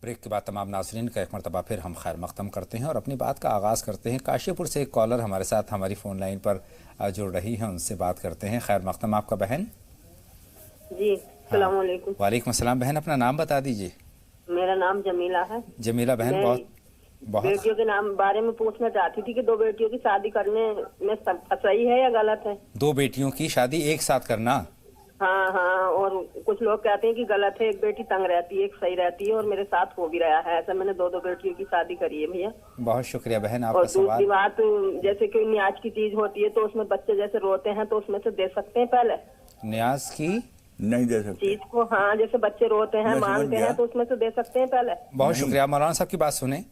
Break के बाद तमाम नाज़रीन का एक मरतबा फिर हम खैर मक़दम करते हैं और अपनी बात का आगाज़ करते हैं। काशीपुर से एक कॉलर हमारे साथ हमारी फ़ोन लाइन पर जुड़ रही हैं, उनसे बात करते हैं। खैर मक़दम आपका बहन। जी अस्सलाम वालेकुम। वालेकुम अस्सलाम बहन, अपना नाम बता दीजिए। मेरा नाम जमीला है। जमीला बहन, बहुत बेटियों के नाम बारे में पूछना चाहती थी कि 2 बेटियों की शादी करने में सही है या गलत है? 2 बेटियों की शादी एक साथ करना? हाँ हाँ, और कुछ लोग कहते हैं कि गलत है, एक बेटी तंग रहती है, एक सही रहती है, और मेरे साथ हो भी रहा है ऐसा। मैंने 2 बेटियों की शादी करी है भैया। बहुत शुक्रिया बहन आपका और सवाल। दूसरी बात, जैसे कि न्याज की चीज होती है तो उसमें बच्चे जैसे रोते हैं तो उसमें से दे सकते हैं पहले? न्याज की नहीं दे सकते चीज को, हाँ जैसे बच्चे रोते हैं मांगते हैं तो उसमें से दे सकते हैं पहले? बहुत शुक्रिया। मौलाना साहब की बात सुने।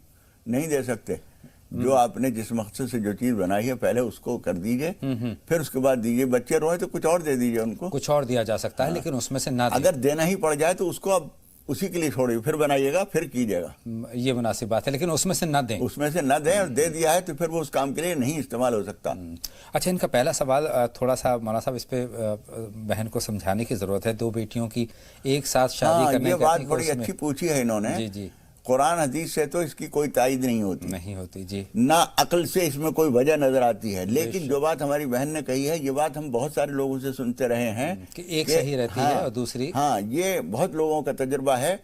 नहीं दे सकते। जो आपने जिस मकसद से जो चीज बनाई है पहले उसको कर दीजिए, फिर उसके बाद दीजिए। बच्चे रोए तो कुछ और दे दीजिए उनको। कुछ और दिया जा सकता है लेकिन उसमें से ना। अगर देना ही पड़ जाए तो उसको अब उसी के लिए छोड़िए, फिर बनाइएगा, फिर कीजिएगा। ये मुनासिब बात है, लेकिन उसमें से न दें। उसमें से न दें, और दे दिया है तो फिर वो उस काम के लिए नहीं इस्तेमाल हो सकता। अच्छा, इनका पहला सवाल थोड़ा सा मौलाना साहब इस पे बहन को समझाने की जरूरत है। 2 बेटियों की एक साथ शादी करने ये बात बड़ी अच्छी पूछी है इन्होंने। जी जी। कुरान हदीस से तो इसकी कोई तायद नहीं होती जी। ना अक्ल से इसमें कोई वजह नजर आती है। लेकिन जो बात हमारी बहन ने कही है, ये बात हम बहुत सारे लोगों से सुनते रहे हैं कि एक सही रहती है और दूसरी। हाँ, ये बहुत लोगों का तजुर्बा है।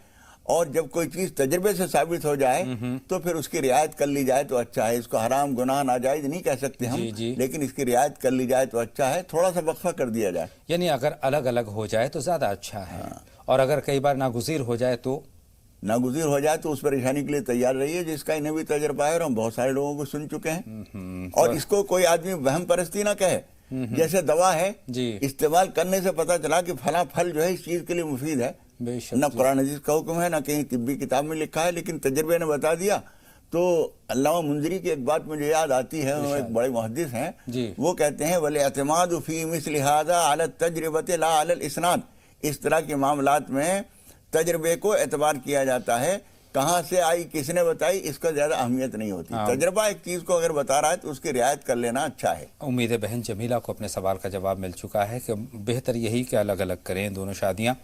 और जब कोई चीज तजुर्बे से साबित हो जाए तो फिर उसकी रियायत कर ली जाए तो अच्छा है। इसको हराम गुनाह नाजायज नहीं कह सकते हम, लेकिन इसकी रियायत कर ली जाए तो अच्छा है। थोड़ा सा वक्फा कर दिया जाए, यानी अगर अलग अलग हो जाए तो ज्यादा अच्छा है। और अगर कई बार नागुज़ीर हो जाए तो उस परेशानी के लिए तैयार रहिए, जिसका इन्हें भी तजर्बा है और हम बहुत सारे लोगों को सुन चुके हैं। और इसको कोई आदमी वहम परस्ती ना कहे। जैसे दवा है, इस्तेमाल करने से पता चला कि फला फल जो है इस चीज के लिए मुफीद है। न कुरान हदीस का हुक्म है, न कहीं तिब्बी किताब में लिखा है, लेकिन तजर्बे ने बता दिया। तो अल्लामा मुंजरी की एक बात मुझे याद आती है, वो एक बड़े मुहद्दिस हैं। वो कहते हैं वले एतमाद फी मिस्ल हाज़ा अला तजरबत ला अला इस्नाद। इस तरह के मामलात में तजर्बे को एतबार किया जाता है। कहाँ से आई, किसने बताई, इसका ज्यादा अहमियत नहीं होती। तजर्बा एक चीज को अगर बता रहा है तो उसकी रियायत कर लेना अच्छा है। उम्मीद है बहन जमीला को अपने सवाल का जवाब मिल चुका है कि बेहतर यही कि अलग अलग करें दोनों शादियां।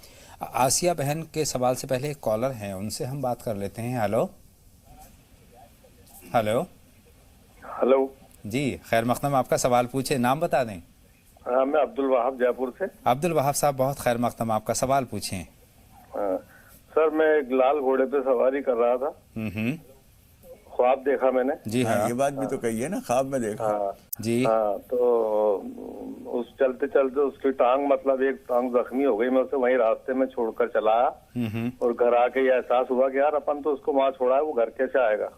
आसिया बहन के सवाल से पहले एक कॉलर हैं, उनसे हम बात कर लेते हैं। हेलो हेलो हेलो जी, खैर मक़दम, आपका सवाल पूछे, नाम बता दें। हाँ, मैं अब्दुल वहाब जयपुर से। अब्दुल वहाब साहब, बहुत खैर मक़दम, आपका सवाल पूछें। सर, मैं एक लाल घोड़े पे सवारी कर रहा था। ख्वाब देखा मैंने। जी हाँ, ये बात भी तो कही है ना, ख्वाब में देखा। जी हाँ, तो उस चलते चलते उसकी टांग, मतलब एक टांग जख्मी हो गई। मैं उसे वहीं रास्ते में छोड़कर चला आया और घर आके ये एहसास हुआ कि यार अपन तो उसको वहाँ छोड़ा है, वो घर कैसे आएगा।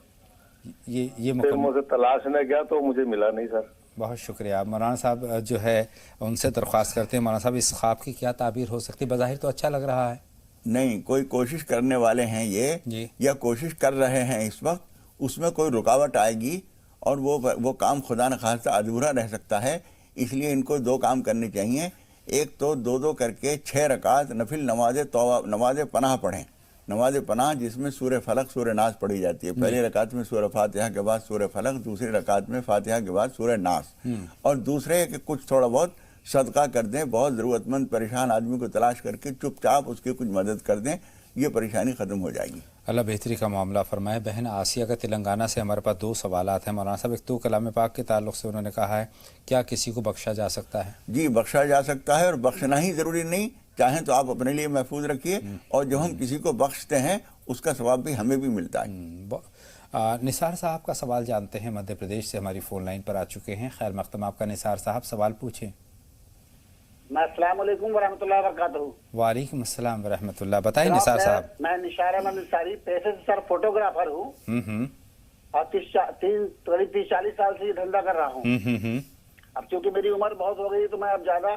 ये फिर मुझे तलाशने गया तो मुझे मिला नहीं सर। बहुत शुक्रिया। मौलाना साहब जो है उनसे दरख्वास्त करते हैं, मौलाना साहब इस ख्वाब की क्या ताबीर हो सकती है? बज़ाहिर तो अच्छा लग रहा है। नहीं, कोई कोशिश करने वाले हैं ये, या कोशिश कर रहे हैं इस वक्त, उसमें कोई रुकावट आएगी और वो काम खुदा न खास्ता अधूरा रह सकता है। इसलिए इनको 2 काम करने चाहिए। एक तो 2-2 करके 6 रकात नफिल नमाज पनाह पढ़ें। नमाज पनाह जिसमें सूरह फलक सूरह नास पढ़ी जाती है। पहली रकात में सूरह फातिहा के बाद सूरह फलक, दूसरी रकात में फातिहा के बाद सूरह नास। और दूसरे कि कुछ थोड़ा बहुत सदका कर दें, बहुत ज़रूरतमंद परेशान आदमी को तलाश करके चुपचाप उसकी कुछ मदद कर दें, ये परेशानी ख़त्म हो जाएगी। अल्लाह बेहतरी का मामला फरमाए। बहन आसिया का तेलंगाना से हमारे पास 2 सवालात हैं मौलाना साहब। एक तो कलाम पाक के ताल्लुक़ से उन्होंने कहा है, क्या किसी को बख्शा जा सकता है? जी, बख्शा जा सकता है, और बख्शना ही ज़रूरी नहीं, चाहें तो आप अपने लिए महफूज रखिए। और जब हम किसी को बख्शते हैं उसका सवाब भी हमें भी मिलता है। निसार साहब का सवाल जानते हैं, मध्य प्रदेश से हमारी फ़ोन लाइन पर आ चुके हैं। खैर मक़दम आपका। निसार साहब, सवाल पूछें। अस्सलाम वालेकुम वरहमतुल्लाहि वबरकातुहू। वालेकुम अस्सलाम वरहमतुल्लाह। बताइए निसार साहब। मैं निसार अहमद अंसारी, पेशे से सर फोटोग्राफर हूँ और 30-40 साल से ये धंधा कर रहा हूँ। अब चूंकि मेरी उम्र बहुत हो गई तो मैं अब ज्यादा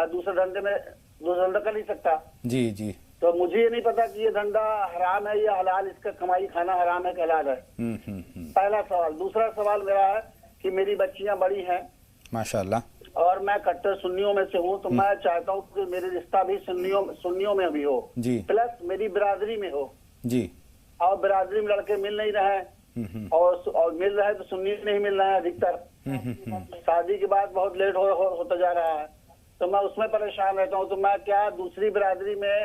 दूसरे धंधा कर नहीं सकता। जी जी। तो मुझे ये नहीं पता कि ये धंधा हराम है या हलाल, इसका कमाई खाना हराम है कि हलाल है। पहला सवाल। दूसरा सवाल मेरा है कि मेरी बच्चियां बड़ी हैं माशाल्लाह, और मैं कट्टर सुन्नियों में से हूँ, तो मैं चाहता हूँ कि मेरे रिश्ता भी सुन्नियों में भी हो जी, प्लस मेरी बिरादरी में हो जी। और बिरादरी में लड़के मिल नहीं रहे और मिल रहे तो सुन्नी नहीं मिल रहे हैं अधिकतर। शादी के बाद बहुत लेट होता जा रहा है, तो मैं उसमें परेशान रहता हूँ। तो मैं क्या दूसरी बिरादरी में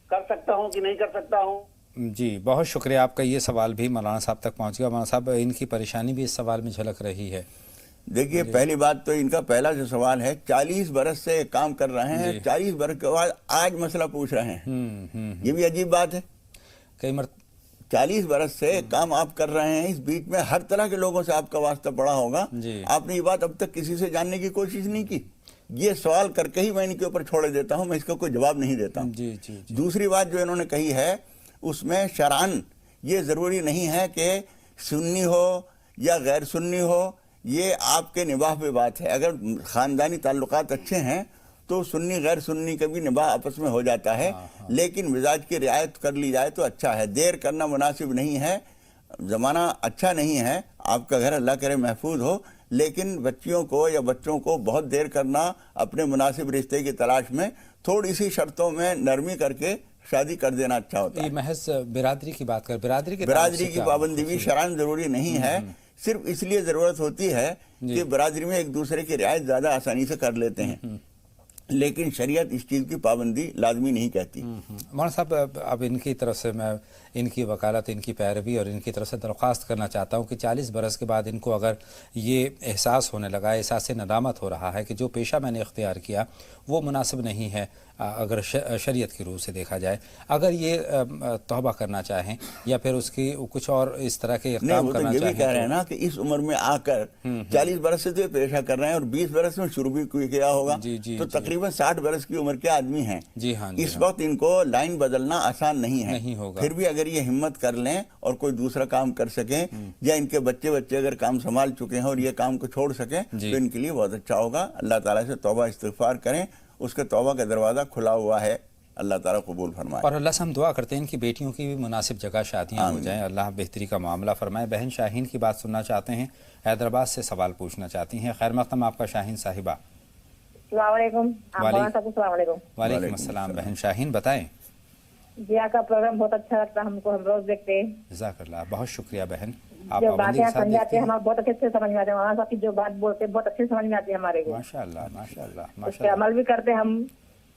कर सकता हूँ कि नहीं कर सकता हूँ? جی بہت شکریہ آپ کا. یہ سوال بھی مولانا صاحب تک پہنچ گیا. مولانا صاحب ان کی پریشانی بھی اس سوال میں جھلک رہی ہے. دیکھیے پہلی بات تو ان کا پہلا جو سوال ہے 40 برس سے کام کر رہے ہیں, 40 برس کے بعد آج مسئلہ پوچھ رہے ہیں, یہ بھی عجیب بات ہے. کئی 40 برس سے کام آپ کر رہے ہیں, اس بیچ میں ہر طرح کے لوگوں سے آپ کا واسطہ پڑا ہوگا, آپ نے یہ بات اب تک کسی سے جاننے کی کوشش نہیں کی. یہ سوال کر کے ہی میں ان کے اوپر چھوڑے دیتا ہوں, میں اس کا کوئی جواب نہیں دیتا ہوں. دوسری بات جو انہوں نے کہی ہے اس میں شرعاً یہ ضروری نہیں ہے کہ سنی ہو یا غیر سنی ہو, یہ آپ کے نباہ پہ بات ہے. اگر خاندانی تعلقات اچھے ہیں تو سنی غیر سنی کا بھی نباہ آپس میں ہو جاتا ہے, لیکن مزاج کی رعایت کر لی جائے تو اچھا ہے. دیر کرنا مناسب نہیں ہے, زمانہ اچھا نہیں ہے, آپ کا گھر اللہ کرے محفوظ ہو, لیکن بچیوں کو یا بچوں کو بہت دیر کرنا اپنے مناسب رشتے کی تلاش میں تھوڑی سی شرطوں میں نرمی کر کے شادی کر دینا اچھا ہوتا ہے. یہ محض برادری کی بات کر, برادری کی پابندی بھی شرعاً ضروری نہیں ہے, صرف اس لیے ضرورت ہوتی ہے کہ برادری میں ایک دوسرے کی رعایت زیادہ آسانی سے کر لیتے ہیں, لیکن شریعت اس چیز کی پابندی لازمی نہیں کہتی. مولانا صاحب اب ان کی طرف سے میں ان کی وکالت, ان کی پیروی اور ان کی طرف سے درخواست کرنا چاہتا ہوں کہ 40 برس کے بعد ان کو اگر یہ احساس ہونے لگا, احساس ندامت ہو رہا ہے کہ جو پیشہ میں نے اختیار کیا وہ مناسب نہیں ہے اگر شریعت کی روح سے دیکھا جائے, اگر یہ توبہ کرنا چاہیں یا پھر اس کی کچھ اور اس طرح کے اقدام کرنا چاہیں. یہ بھی کہہ رہے ہیں نا کہ اس عمر میں آ کر 40 برس سے تو یہ پیشہ کر رہے ہیں اور 20 برس میں شروع بھی کیا ہوگا, تو تقریباً 60 برس کی عمر کے آدمی ہیں. اس وقت ان کو لائن بدلنا آسان نہیں ہے. پھر بھی اگر یہ ہمت کر لیں اور کوئی دوسرا کام کر سکیں, یا ان کے بچے اگر کام سنبھال چکے ہیں اور یہ کام کو چھوڑ سکیں تو ان کے لیے بہت اچھا ہوگا. اللہ تعالیٰ سے توبہ استغفار کریں, اس کے توبہ کا دروازہ کھلا ہوا ہے, اللہ تعالیٰ قبول فرمائے. اور اللہ سے ہم دعا کرتے ہیں ان کی بیٹیوں کی بھی مناسب جگہ شادیاں ہو جائیں, اللہ بہتری کا معاملہ فرمائے. بہن شاہین کی بات سننا چاہتے ہیں, حیدرآباد سے سوال پوچھنا چاہتی ہیں. خیر مقدم آپ کا شاہین صاحبہ. السلام علیکم. السلام علیکم. وعلیکم السلام. بہن شاہین بتائیں. جی آپ کا پروگرام بہت اچھا لگتا ہے ہم کو, ہم روز دیکھتے ہیں. جزاک اللہ, بہت شکریہ بہن. آپ جو باتیں سمجھاتے ہیں ہمیں بہت اچھے سے سمجھ میں آتے ہیں, مولانا صاحب کی جو بات بولتے ہیں بہت اچھے سمجھ میں آتی ہے ہمارے کو. ماشاء اللہ ماشاء اللہ اس پہ عمل بھی کرتے ہیں ہم,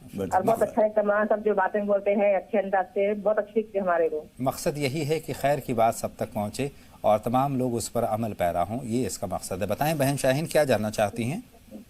اور بہت اچھا لگتا ہے. مولانا صاحب جو باتیں بولتے ہیں اچھے انداز سے, بہت اچھی لگتی ہے ہمارے کو. مقصد یہی ہے کہ خیر کی بات سب تک پہنچے اور تمام لوگ اس پر عمل پیرا ہوں, یہ اس کا مقصد ہے. بتائیں بہن شاہین کیا جاننا چاہتی ہیں؟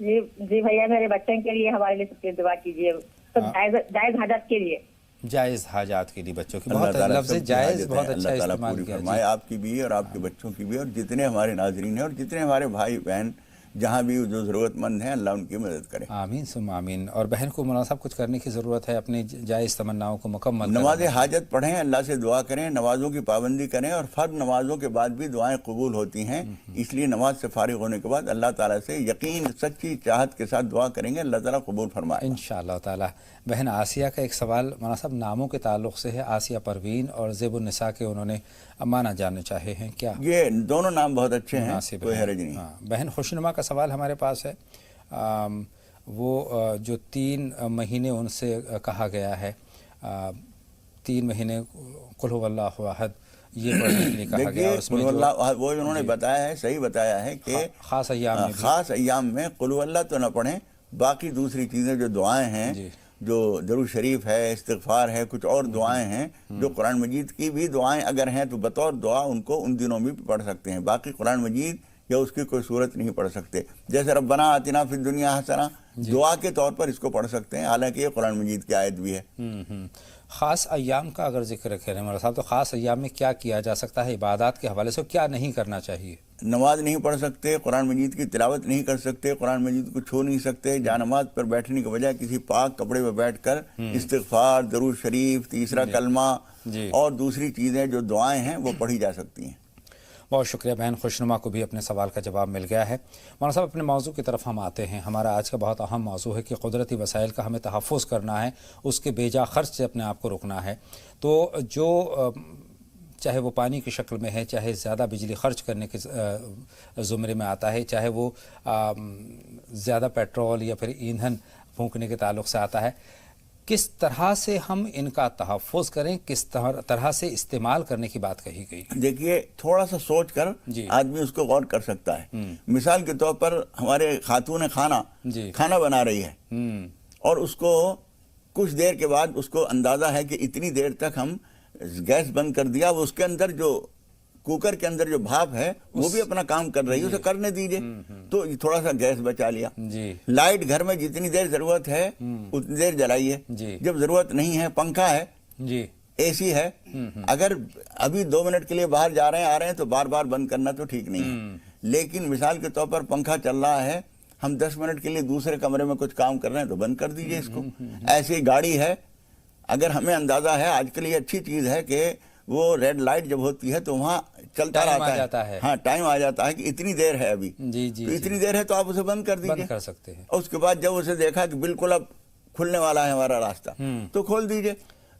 جی بھیا, میرے بچوں کے لیے ہمارے لیے سب کی دعا کیجیے, جائز حاجات کے لیے. جائز حاجات کے لیے بچوں کی, بہت لفظ جائز بہت اچھا استعمال کیا. فرمائے آپ کی بھی اور آپ کے بچوں کی بھی, اور جتنے ہمارے ناظرین ہیں اور جتنے ہمارے بھائی بہن جہاں بھی جو ضرورت مند ہیں, اللہ ان کی مدد کرے. آمین ثم آمین. اور بہن کو مولانا صاحب کچھ کرنے کی ضرورت ہے, اپنی جائز تمناؤں کو مکمل نماز حاجت پڑھیں, اللہ سے دعا کریں, نمازوں کی پابندی کریں, اور فرض نمازوں کے بعد بھی دعائیں قبول ہوتی ہیں. اس لیے نماز سے فارغ ہونے کے بعد اللہ تعالیٰ سے یقین سچی چاہت کے ساتھ دعا کریں گے, اللہ تعالیٰ قبول فرمائے انشاءاللہ تعالیٰ. بہن آسیہ کا ایک سوال مولانا صاحب ناموں کے تعلق سے ہے. آسیہ پروین اور زیب النساء کے انہوں نے معنی جاننے چاہے ہیں. کیا یہ دونوں نام بہت اچھے ہیں, کوئی حرج نہیں. بہن خوشنما کا سوال ہمارے پاس ہے. وہ جو 3 مہینے ان سے کہا گیا ہے, 3 مہینے قل هو اللہ احد یہ پڑھنے کے لیے کہا گیا, اور اس میں وہ انہوں نے بتایا ہے, صحیح بتایا ہے کہ خاص ایام میں قل هو اللہ تو نہ پڑھیں, باقی دوسری چیزیں جو دعائیں ہیں, جو درود شریف ہے, استغفار ہے, کچھ اور دعائیں ہیں جو قرآن مجید کی بھی دعائیں اگر ہیں تو بطور دعا ان کو ان دنوں میں بھی پڑھ سکتے ہیں. باقی قرآن مجید یا اس کی کوئی صورت نہیں پڑھ سکتے. جیسے ربنا آتنا فی الدنیا حسنہ, دعا کے طور پر اس کو پڑھ سکتے ہیں, حالانکہ یہ قرآن مجید کی آیت بھی ہے. خاص ایام کا اگر ذکر کریں مولانا صاحب, تو خاص ایام میں کیا کیا جا سکتا ہے عبادات کے حوالے سے, کیا نہیں کرنا چاہیے؟ نماز نہیں پڑھ سکتے, قرآن مجید کی تلاوت نہیں کر سکتے, قرآن مجید کو چھو نہیں سکتے. جا نماز پر بیٹھنے کے بجائے کسی پاک کپڑے پر بیٹھ کر استغفار, درود شریف, تیسرا کلمہ اور دوسری چیزیں جو دعائیں ہیں وہ پڑھی جا سکتی ہیں. بہت شکریہ بہن خوشنما کو بھی اپنے سوال کا جواب مل گیا ہے. مولانا صاحب اپنے موضوع کی طرف ہم آتے ہیں. ہمارا آج کا بہت اہم موضوع ہے کہ قدرتی وسائل کا ہمیں تحفظ کرنا ہے, اس کے بے جا خرچ سے اپنے آپ کو روکنا ہے. تو جو چاہے وہ پانی کی شکل میں ہے, چاہے زیادہ بجلی خرچ کرنے کے زمرے میں آتا ہے, چاہے وہ زیادہ پیٹرول یا پھر ایندھن پھونکنے کے تعلق سے آتا ہے, کس طرح سے ہم ان کا تحفظ کریں, کس طرح سے استعمال کرنے کی بات کہی گئی؟ دیکھیے تھوڑا سا سوچ کر آدمی اس کو غور کر سکتا ہے. مثال کے طور پر ہمارے خاتون کھانا بنا رہی ہے, اور اس کو کچھ دیر کے بعد اس کو اندازہ ہے کہ اتنی دیر تک ہم गैस बंद कर दिया, उसके अंदर जो कुकर के अंदर जो भाप है वो भी अपना काम कर रही है, उसे करने दीजिए, तो थोड़ा सा गैस बचा लिया। लाइट घर में जितनी देर जरूरत है उतनी देर जलाइए, जब जरूरत नहीं है पंखा है, एसी है, अगर अभी 2 मिनट के लिए बाहर जा रहे हैं आ रहे हैं तो बार बार बंद करना तो ठीक नहीं है। लेकिन मिसाल के तौर पर पंखा चल रहा है, हम 10 मिनट के लिए दूसरे कमरे में कुछ काम कर रहे हैं तो बंद कर दीजिए इसको। ऐसी गाड़ी है, अगर हमें अंदाजा है, आजकल ये अच्छी चीज है कि वो रेड लाइट जब होती है तो वहाँ चलता रहता है। हाँ, टाइम आ जाता है कि इतनी देर है अभी, तो इतनी देर है तो आप उसे बंद कर दीजिए, कर सकते हैं। और उसके बाद जब उसे देखा कि बिल्कुल अब खुलने वाला है हमारा रास्ता, तो खोल दीजिए।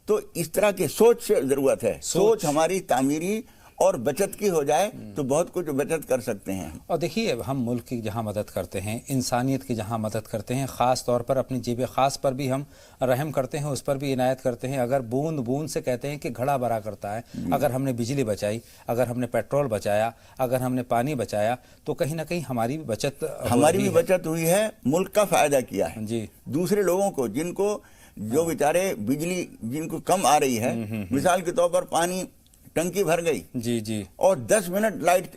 तो इस तरह की सोच से जरूरत है, सोच हमारी तामीरी और बचत की हो जाए तो बहुत कुछ बचत कर सकते हैं। और देखिए, हम मुल्क की जहाँ मदद करते हैं, इंसानियत की जहाँ मदद करते हैं, ख़ास तौर पर अपनी जेब ख़ास पर भी हम रहम करते हैं, उस पर भी इनायत करते हैं। अगर बूंद बूंद से कहते हैं कि घड़ा भरा करता है, अगर हमने बिजली बचाई, अगर हमने पेट्रोल बचाया, अगर हमने पानी बचाया, तो कहीं ना कहीं हमारी भी बचत हुई है, मुल्क का फ़ायदा किया है जी। दूसरे लोगों को, जिनको जो बेचारे बिजली जिनको कम आ रही है, मिसाल के तौर पर पानी टंकी भर गई जी और 10 मिनट लाइट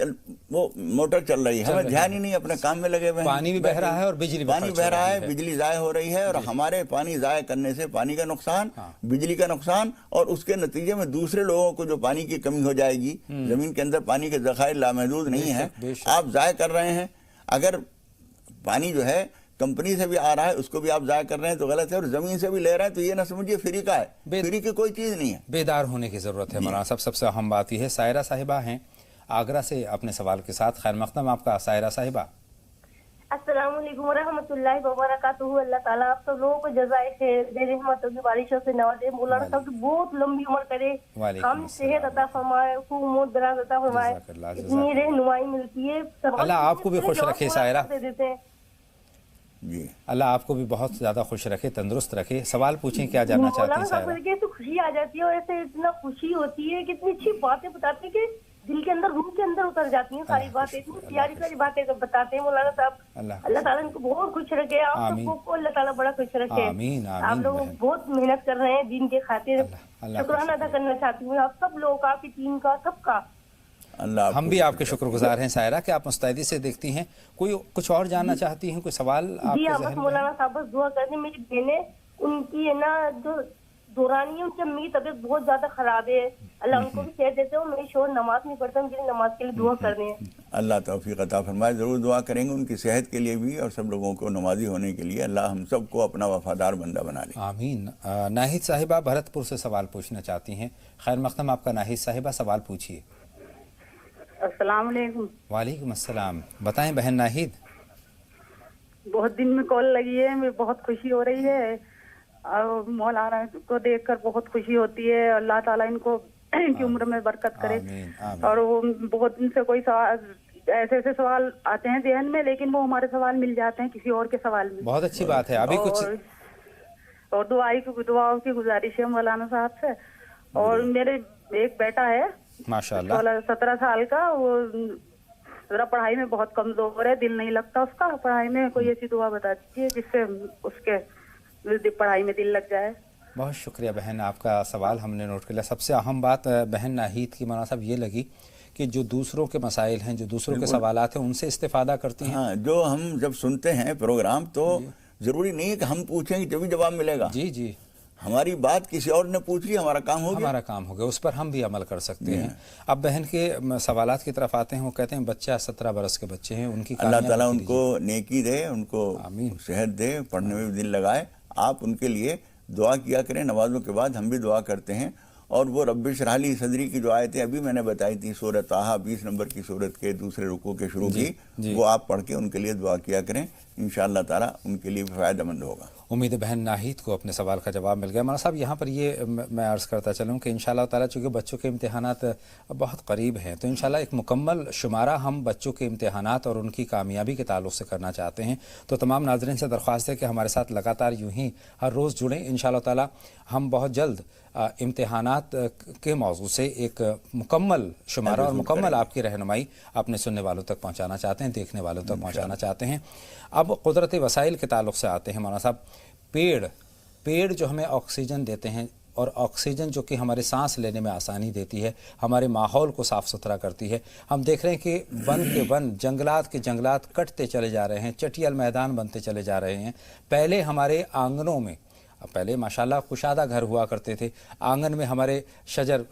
वो मोटर चल रही है, हमें ध्यान ही नहीं, अपने काम में लगे हुए हैं, पानी भी बह रहा है और बिजली बह रहा है, बिजली ज़ाया हो रही है, और हमारे पानी ज़ाया करने से पानी का नुकसान, बिजली का नुकसान, और उसके नतीजे में दूसरे लोगों को जो पानी की कमी हो जाएगी, जमीन के अंदर पानी के ज़खायर लामहदूद नहीं है, आप ज़ाया कर रहे हैं। अगर पानी जो है कंपनी से भी आ रहा है उसको भी आप ज़ाया कर रहे हैं तो गलत है, और ज़मीन से भी ले रहे हैं तो ये ना समझिए फ्री का है, फ्री की कोई चीज़ नहीं है। बेदार होने की ज़रूरत है मौलाना साहब। सबसे अहम बात यह है। सायरा साहिबा हैं आगरा से अपने सवाल के साथ। खैर मक़दम आपका सायरा साहिबा। अस्सलाम वालेकुम वरहमतुल्लाहि वबरकातुहू। अल्लाह ताला आप सब लोगों को जज़ाए खैर दे, रहमतों की बारिशों से नवाजे। मौलाना साहब की बहुत लंबी उम्र करे, हम सेहत अता फरमाए, खूब उम्र दराज अता फरमाए, इतनी रहनुमाई मिलती है। अल्लाह आपको भी खुश रखे सायरा, जी अल्लाह आपको भी बहुत ज्यादा खुश रखे, तंदुरुस्त रखे। सवाल पूछें, क्या जानना चाहते हैं सायरा? तो खुशी आ जाती है, और ऐसे इतना खुशी होती है, कितनी अच्छी बातें बताते हैं कि दिल के अंदर, रूह के अंदर उतर जाती हैं सारी बातें, इतनी प्यारी प्यारी बातें जब बताते हैं मौलाना साहब। अल्लाह ताला इनको बहुत खुश रखे, आप सबको अल्लाह ताला बड़ा खुश रखे। आप लोग बहुत मेहनत कर रहे हैं दीन के खातिर, शुक्राना अदा करना चाहती हूँ आप सब लोगों का, आपकी टीम का, सबका। हम भी आपके शुक्रगुजार हैं सायरा कि आप मुस्तैदी से देखती हैं। कोई कुछ और जानना चाहती हैं, कोई सवाल? जी हाँ, बस मौलाना साहब बस दुआ कर दें, मेरी बहनें, उनकी है ना जो दौरानी है, उनकी अम्मी की तबीयत बहुत ज्यादा खराब है, अल्लाह उनको भी सेहत देते हो। मेरे शोहर नमाज नहीं पढ़ते, उनके लिए नमाज के लिए दुआ कर दें। अल्लाह तौफीक अता फरमाए, जरूर दुआ करेंगे उनकी सेहत के लिए भी और सब लोगों को नमाजी होने के लिए। अल्लाह हम सबको अपना वफादार बंदा बना ले, आमीन। नाहिद साहिबा भरतपुर से सवाल पूछना चाहती हैं। खैर मक़दम आपका नाहिद साहिबा, सवाल पूछिए। अस्सलाम वालेकुम। वालेकुम अस्सलाम। बताएं बहन नाहिद। बहुत दिन में कॉल लगी है, मुझे बहुत खुशी हो रही है, और मौलाना को देखकर बहुत खुशी होती है। अल्लाह ताला इनको इनकी उम्र में बरकत करे। आमीन, आमीन। और वो बहुत दिन से कोई सवाल, ऐसे ऐसे सवाल आते हैं ध्यान में, लेकिन वो हमारे सवाल मिल जाते हैं किसी और के सवाल में। बहुत अच्छी बात है। अभी कुछ और दुआओं की गुजारिश है मौलाना साहब से। और मेरे एक बेटा है माशाल्लाह 17 साल का, वो जरा पढ़ाई में बहुत कमजोर है, दिल नहीं लगता उसका पढ़ाई में। कोई ऐसी दुआ बता दीजिए जिससे उसके पढ़ाई में दिल लग जाए। बहुत शुक्रिया बहन, आपका सवाल हमने नोट कर लिया। सबसे अहम बात बहन नाहिद की मौलाना साहब ये लगी कि जो दूसरों के मसाइल हैं, जो दूसरों के सवालात हैं, उनसे इस्तेफादा करती हैं। हाँ, जो हम जब सुनते हैं प्रोग्राम तो जरूरी नहीं है कि हम पूछेंगे तभी जवाब मिलेगा। जी जी, हमारी बात किसी और ने पूछ ली, हमारा काम हो गया, उस पर हम भी अमल कर सकते हैं। अब बहन के सवालात की तरफ आते हैं। वो कहते हैं बच्चा 17 बरस के बच्चे हैं, उनकी अल्लाह ताला उनको नेकी दे, उनको सेहत दे, पढ़ने में भी दिल लगाए। आप उनके लिए दुआ किया करें, नमाजों के बाद हम भी दुआ करते हैं। और वो रब्बि इश्रह ली सदरी की जो आयतें अभी मैंने बताई थी, सूरह ताहा 20 नंबर की सूरत के दूसरे रुकू के शुरू की, वो आप पढ़ के उनके लिए दुआ किया करें, इंशाअल्लाह ताला उनके लिए फ़ायदेमंद होगा। उम्मीद है बहन नाहिद को अपने सवाल का जवाब मिल गया। मौलाना साहब यहाँ पर ये मैं अर्ज़ करता चलूँ कि इंशाअल्लाह ताला चूँकि बच्चों के इम्तिहानात बहुत करीब हैं, तो इंशाअल्लाह एक मुकम्मल शुमारा हम बच्चों के इम्तिहानात और उनकी कामयाबी के ताल्लुक़ से करना चाहते हैं। तो तमाम नाज़रीन से दरख्वास्त है कि हमारे साथ लगातार यूँ ही हर रोज़ जुड़ें। इंशाअल्लाह ताला हम बहुत जल्द इम्तिहानात के मौजू से एक मुकम्मल शुमारा और मुकम्मल आपकी रहनुमाई अपने सुनने वालों तक पहुँचाना चाहते हैं, देखने वालों तक पहुँचाना चाहते हैं। अब कुदरती वसाइल के ताल्लुक़ से आते हैं मौलाना साहब। पेड़ जो हमें ऑक्सीजन देते हैं, और ऑक्सीजन जो कि हमारे सांस लेने में आसानी देती है, हमारे माहौल को साफ़ सुथरा करती है। हम देख रहे हैं कि वन के वन, जंगलात के जंगलात कटते चले जा रहे हैं, चटियाल मैदान बनते चले जा रहे हैं। पहले हमारे आंगनों में, पहले माशाल्लाह कुशादा घर हुआ करते थे, आंगन में हमारे शजर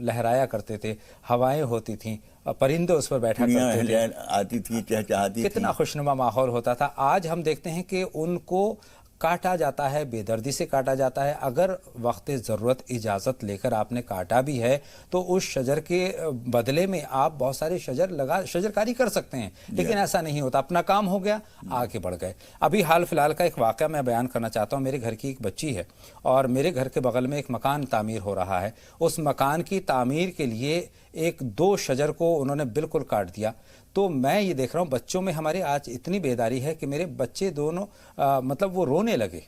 लहराया करते थे, हवाएं होती थीं, परिंदे उस पर बैठा करते थे, आती थी, चहचहाती थी, कितना खुशनुमा माहौल होता था। आज हम देखते हैं कि उनको काटा जाता है, बेदर्दी से काटा जाता है। अगर वक्त ज़रूरत इजाज़त लेकर आपने काटा भी है तो उस शजर के बदले में आप बहुत सारे शजरकारी कर सकते हैं, लेकिन ऐसा नहीं होता। अपना काम हो गया, आगे बढ़ गए। अभी हाल फिलहाल का एक वाक़या मैं बयान करना चाहता हूँ। मेरे घर की एक बच्ची है और मेरे घर के बगल में एक मकान तामीर हो रहा है। उस मकान की तामीर के लिए 1-2 शजर को उन्होंने बिल्कुल काट दिया। तो मैं ये देख रहा हूँ बच्चों में हमारे आज इतनी बेदारी है कि मेरे बच्चे दोनों मतलब वो रोने लगे।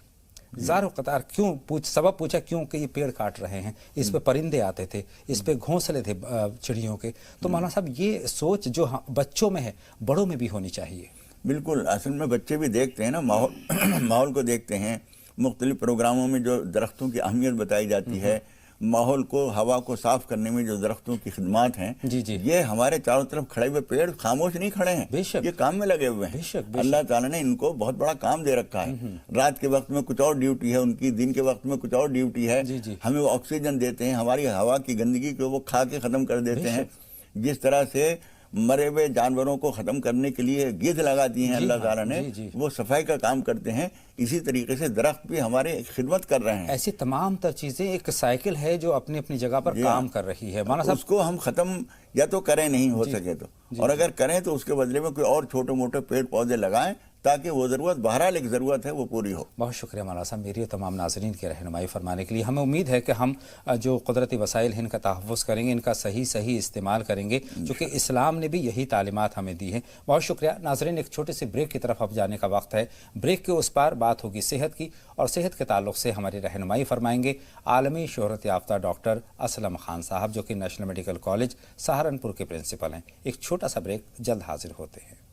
ज़ारो कतार क्यों सबब पूछा क्यों कि ये पेड़ काट रहे हैं, इस पे परिंदे आते थे, इस पे घोंसले थे चिड़ियों के। तो मौलाना साहब ये सोच जो बच्चों में है बड़ों में भी होनी चाहिए। बिल्कुल, असल में बच्चे भी देखते हैं ना, माहौल को देखते हैं। मुख्तलिफ प्रोग्रामों में जो दरख्तों की अहमियत बताई जाती है, माहौल को, हवा को साफ करने में जो दरख्तों की खिदमत हैं, ये हमारे चारों तरफ खड़े हुए पेड़ खामोश नहीं खड़े हैं, ये काम में लगे हुए हैं। अल्लाह ताला ने इनको बहुत बड़ा काम दे रखा है। रात के वक्त में कुछ और ड्यूटी है उनकी, दिन के वक्त में कुछ और ड्यूटी है। हमें वो ऑक्सीजन देते हैं, हमारी हवा की गंदगी को वो खा के ख़त्म कर देते हैं। जिस तरह से मरे हुए जानवरों को ख़त्म करने के लिए गिद्ध लगा दी हैं अल्लाह ताला ने, वो सफाई का काम करते हैं। इसी तरीके से दरख्त भी हमारे खिदमत कर रहे हैं। ऐसी तमाम तर चीज़ें, एक साइकिल है जो अपनी अपनी जगह पर काम कर रही है। माना साहब उसको हम ख़त्म या तो करें, नहीं हो सके तो, और अगर करें तो उसके बदले में कोई और छोटे मोटे पेड़ पौधे लगाएं ताकि वो ज़रूरत, बहरहाल एक ज़रूरत है, वो पूरी हो। बहुत शुक्रिया मौलाना साहब मेरी और तमाम नाज़रीन की रहनुमाई फरमाने के लिए। हमें उम्मीद है कि हम जो कुदरती वसाइल हैं इनका तहफ़्फ़ुज़ करेंगे, इनका सही इस्तेमाल करेंगे, चूँकि इस्लाम ने भी यही तालीमात हमें दी है। बहुत शुक्रिया नाज़रीन। एक छोटे से ब्रेक की तरफ अब जाने का वक्त है। ब्रेक के उस पार बात होगी सेहत की, और सेहत के ताल्लुक़ से हमारी रहनुमाई फरमाएंगे आलमी शोहरत याफ्ता डॉक्टर असलम खान साहब, जो कि नेशनल मेडिकल कॉलेज सहारनपुर के प्रिंसिपल हैं। एक छोटा सा ब्रेक, जल्द हाजिर होते हैं।